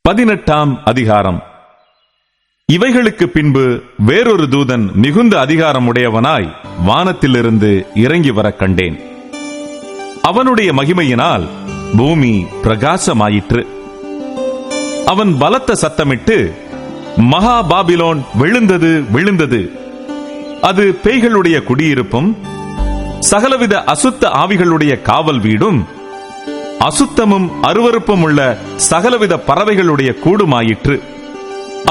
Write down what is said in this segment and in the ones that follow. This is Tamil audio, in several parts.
18ஆம் அதிகாரம். இவைகளுக்கு பின்பு வேறொரு தூதன் மிகுந்த அதிகாரமுடையவனாய் வானத்திலிருந்து இறங்கி வர கண்டேன். அவனுடைய மகிமையினால் பூமி பிரகாசமாயிற்று. அவன் பலத்த சத்தமிட்டு, மகா பாபிலோன் விழுந்தது விழுந்தது, அது பேய்களுடைய குடியிருப்பும் சகலவித அசுத்த ஆவிகளுடைய காவல் வீடும் அசுத்தமும் அருவருப்பும் உள்ள சகலவித பறவைகளுடைய கூடுமாயிற்று.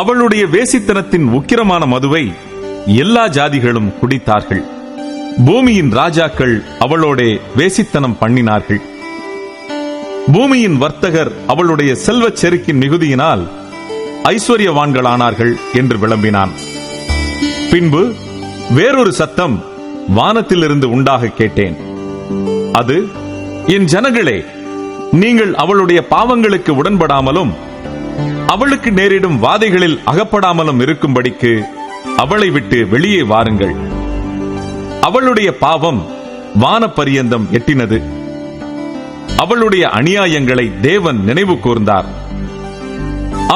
அவளுடைய வேசித்தனத்தின் உக்கிரமான மதுவை எல்லா ஜாதிகளும் குடித்தார்கள். பூமியின் ராஜாக்கள் அவளோடே வேசித்தனம் பண்ணினார்கள். பூமியின் வர்த்தகர் அவளுடைய செல்வச் செருக்கின் மிகுதியினால் ஐஸ்வர்யவான்களானார்கள் என்று விளம்பினான். பின்பு வேறொரு சத்தம் வானத்திலிருந்து உண்டாக கேட்டேன். அது, என் ஜனங்களே, நீங்கள் அவளுடைய பாவங்களுக்கு உடன்படாமலும் அவளுக்கு நேரிடும் வாதைகளில் அகப்படாமலும் இருக்கும்படிக்கு அவளை விட்டு வெளியே வாருங்கள். அவளுடைய பாவம் வானபரியந்தம் எட்டினது. அவளுடைய அநியாயங்களை தேவன் நினைவு கூர்ந்தார்.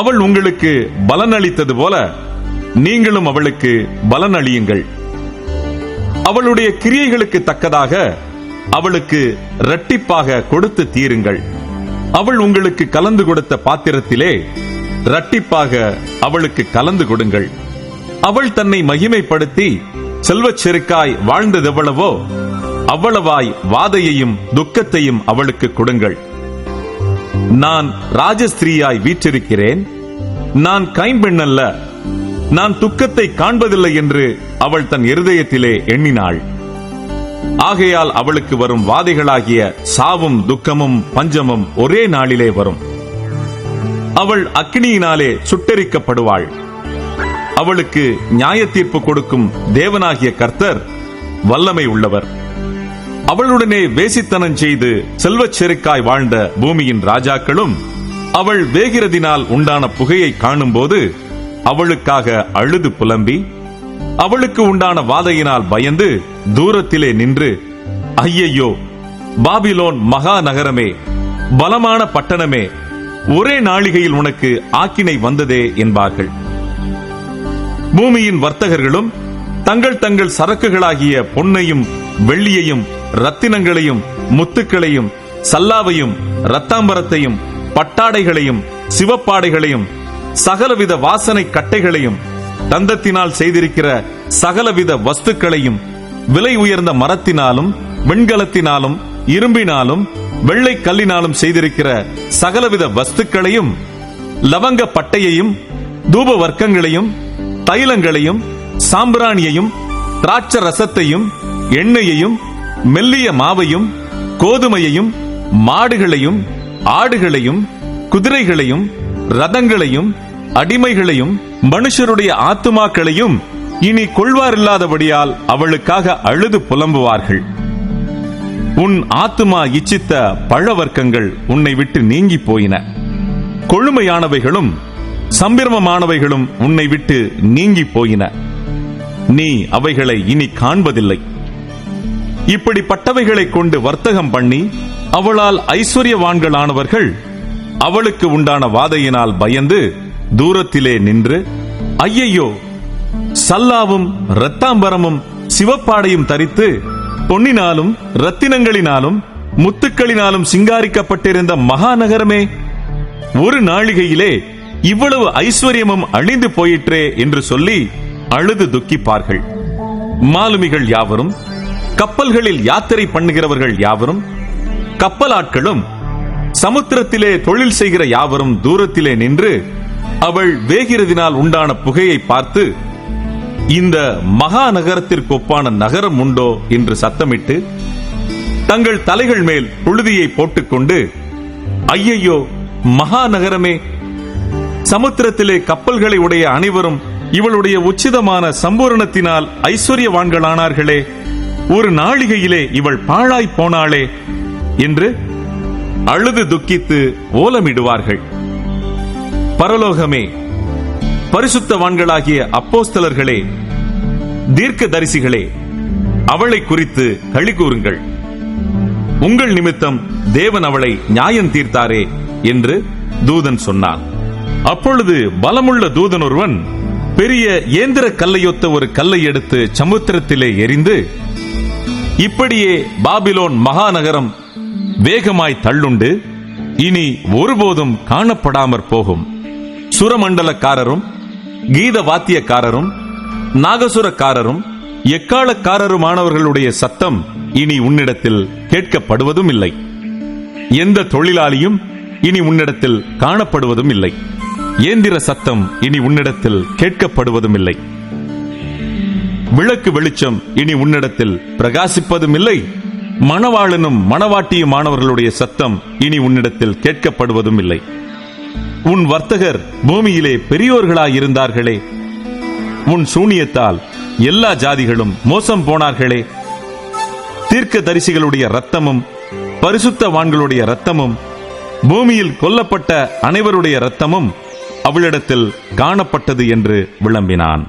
அவள் உங்களுக்கு பலனளித்தது போல நீங்களும் அவளுக்கு பலனளியுங்கள். அவளுடைய கிரியைகளுக்கு தக்கதாக அவளுக்கு இரட்டிப்பாக கொடுத்து தீருங்கள். அவள் உங்களுக்கு கலந்து கொடுத்த பாத்திரத்திலே இரட்டிப்பாக அவளுக்கு கலந்து கொடுங்கள். அவள் தன்னை மகிமைப்படுத்தி செல்வச் செருக்காய் வாழ்ந்ததெவ்வளவோ அவ்வளவாய் வாதையையும் துக்கத்தையும் அவளுக்கு கொடுங்கள். நான் ராஜஸ்திரீயாய் வீற்றிருக்கிறேன், நான் கைம்பெண் அல்ல, நான் துக்கத்தை காண்பதில்லை என்று அவள் தன் இருதயத்திலே எண்ணினாள். ஆகையால் அவளுக்கு வரும் வாதைகளாகிய சாவும் துக்கமும் பஞ்சமும் ஒரே நாளிலே வரும். அவள் அக்கினியினாலே சுட்டெரிக்கப்படுவாள். அவளுக்கு நியாய தீர்ப்பு கொடுக்கும் தேவனாகிய கர்த்தர் வல்லமை உள்ளவர். அவளுடனே வேசித்தனம் செய்து செல்வச் செருக்காய் வாழ்ந்த பூமியின் ராஜாக்களும் அவள் வேகிறதினால் உண்டான புகையை காணும்போது அவளுக்காக அழுது புலம்பி அவளுக்கு உண்டான வாதையினால் பயந்து தூரத்திலே நின்று, ஐயையோ, பாபிலோன் மகா நகரமே, பலமான பட்டணமே, ஒரே நாளிகையில் உனக்கு ஆக்கினை வந்ததே என்பார்கள். பூமியின் வர்த்தகர்களும் தங்கள் தங்கள் சரக்குகளாகிய பொன்னையும் வெள்ளியையும் ரத்தினங்களையும் முத்துக்களையும் சல்லாவையும் இரத்தாம்பரத்தையும் பட்டாடைகளையும் சிவப்பாடைகளையும் சகலவித வாசனை கட்டைகளையும் தந்தத்தினால் செய்திருக்கிற சகலவித வஸ்துக்களையும் விலை உயர்ந்த மரத்தினாலும் வெண்கலத்தினாலும் இரும்பினாலும் வெள்ளை கல்லினாலும் செய்திருக்கிற சகலவித வஸ்துக்களையும் லவங்க பட்டையையும் தூப வர்க்கங்களையும் தைலங்களையும் சாம்பிராணியையும் திராட்ச ரசத்தையும் எண்ணெயையும் மெல்லிய மாவையும் கோதுமையையும் மாடுகளையும் ஆடுகளையும் குதிரைகளையும் ரதங்களையும் அடிமைகளையும் மனுஷருடைய ஆத்துமாக்களையும் இனி கொள்வாரில்லாதபடியால் அவளுக்காக அழுது புலம்புவார்கள். உன் ஆத்துமா இச்சித்த பழவர்க்கங்கள் உன்னை விட்டு நீங்கி போயின. கொழுமையானவைகளும் சம்பிரமமானவைகளும் உன்னை விட்டு நீங்கி போயின. நீ அவைகளை இனி காண்பதில்லை. இப்படிப்பட்டவைகளை கொண்டு வர்த்தகம் பண்ணி அவளால் ஐஸ்வர்யவான்களானவர்கள் அவளுக்கு உண்டான வாதையினால் பயந்து தூரத்திலே நின்று, ஐயையோ, சல்லாவும் இரத்தாம்பரமும் சிவப்பாடையும் தரித்து பொன்னினாலும் ரத்தினங்களினாலும் முத்துக்களினாலும் சிங்காரிக்கப்பட்டிருந்த மகாநகரமே, ஒரு நாளிகையிலே இவ்வளவு ஐஸ்வர்யமும் அழிந்து போயிற்றே என்று சொல்லி அழுது துக்கிப்பார்கள். மாலுமிகள் யாவரும், கப்பல்களில் யாத்திரை பண்ணுகிறவர்கள் யாவரும், கப்பலாட்களும் சமுத்திரத்திலே தொழில் செய்கிற யாவரும் தூரத்திலே நின்று அவள் வேகிறதினால் உண்டான புகையை பார்த்து, இந்த மகா நகரத்திற்கு ஒப்பான நகரம் உண்டோ என்று சத்தமிட்டு தங்கள் தலைகள் மேல் புழுதியை போட்டுக்கொண்டு, ஐயையோ, மகா நகரமே, சமுத்திரத்திலே கப்பல்களை உடைய அனைவரும் இவளுடைய உச்சிதமான சம்பூரணத்தினால் ஐஸ்வர்யவான்களானார்களே, ஒரு நாளிகையிலே இவள் பாழாய் போனாளே என்று அழுது துக்கித்து ஓலமிடுவார்கள். பரலோகமே, பரிசுத்தவான்களாகிய அப்போஸ்தலர்களே, தீர்க்கதரிசிகளே, அவளை குறித்து களி கூறுங்கள். உங்கள் நிமித்தம் தேவன் அவளை நியாயம் தீர்த்தாரே என்று தூதன் சொன்னான். அப்பொழுது பலமுள்ள தூதன் ஒருவன் பெரிய ஏந்திர கல்லையொத்த ஒரு கல்லை எடுத்து சமுத்திரத்திலே எறிந்து, இப்படியே பாபிலோன் மகாநகரம் வேகமாய் தள்ளுண்டு இனி ஒருபோதும் காணப்படாமற் போகும். சுரமண்டலக்காரரும் கீத வாத்தியக்காரரும் நாகசுரக்காரரும் எக்காலக்காரருமானவர்களுடைய சத்தம் இனி உன்னிடத்தில் கேட்கப்படுவதும் இல்லை. எந்த தொழிலாளியும் இனி உன்னிடத்தில் காணப்படுவதும் இல்லை. ஏந்திர சத்தம் இனி உன்னிடத்தில் கேட்கப்படுவதும் இல்லை. விளக்கு வெளிச்சம் இனி உன்னிடத்தில் பிரகாசிப்பதும் இல்லை. மணவாளனும் மணவாட்டியுமானவர்களுடைய சத்தம் இனி உன்னிடத்தில் கேட்கப்படுவதும் இல்லை. உன் வர்த்தகர் பூமியிலே பெரியோர்களாயிருந்தார்களே, உன் சூனியத்தால் எல்லா ஜாதிகளும் மோசம் போனார்களே. தீர்க்க தரிசிகளுடைய இரத்தமும் பரிசுத்தவான்களுடைய இரத்தமும் பூமியில் கொல்லப்பட்ட அனைவருடைய இரத்தமும் அவளிடத்தில் காணப்பட்டது என்று விளம்பினான்.